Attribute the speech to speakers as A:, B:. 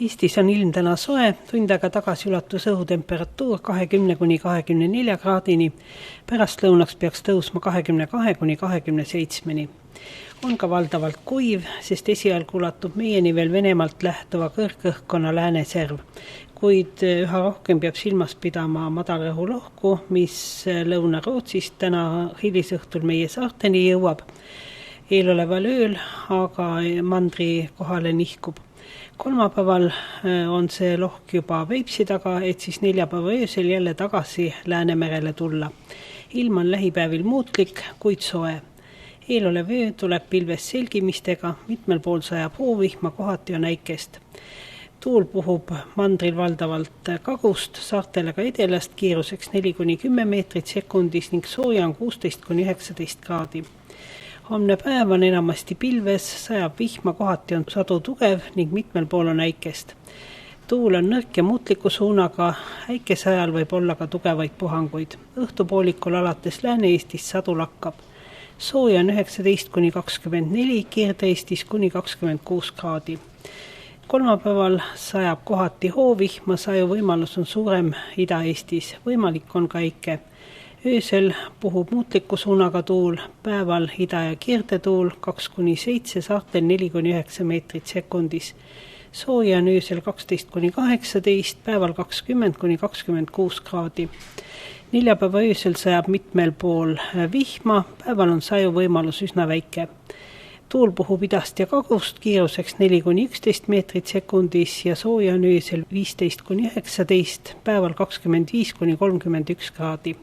A: Eestis on ilm täna soe, tund aega tagasi ulatus õhutemperatuur 20–24 kraadini, pärastlõunaks peaks tõusma 22–27-ni. On ka valdavalt kuiv, sest esialgu ulatub meieni veel Venemaalt lähtuva kõrgõhkkonna lääneserv, kuid üha rohkem peab silmas pidama madalrõhulohku, mis Lõuna-Rootsist täna hilisõhtul meie saarteni jõuab. Eeloleval ööl aga mandri kohale nihkub. Kolmapäeval on see lohk juba Peipsi taga, et siis neljapäeva öösel jälle tagasi Läänemerele tulla. Ilm on lähipäevil muutlik, kuid soe. Eelolev öö tuleb pilves selgimistega, mitmel pool sajab hoovihma, kohati on äikest. Tuul puhub mandril valdavalt kagust, saartele ka edelast kiiruseks 4–10 meetrit sekundis ning sooja on 16–19 kraadi. Homne päev on enamasti pilves, sajab vihma, kohati on sadu tugev ning mitmel pool on äikest. Tuul on nõrk ja muutliku suunaga, äikese ajal võib olla ka tugevaid puhanguid. Õhtupoolikul alates Lääne-Eestis sadu lakkab. Sooja on 19–24, Kirde-Eestis kuni 26 kraadi. Kolmapäeval sajab kohati hoovihma, saju võimalus on suurem Ida-Eestis, võimalik on ka äike. Öösel puhub muutliku suunaga tuul, päeval ida- ja kirdetuul 2–7, saartel 4–9 meetrit sekundis. Sooja on öösel 12–18, päeval 20–26 kraadi. Neljapäeva öösel sajab mitmel pool vihma, päeval on saju võimalus üsna väike. Tuul puhub idast ja kagust kiiruseks 4–11 meetrit sekundis ja sooja on öösel 15–19, päeval 25–31 kraadi.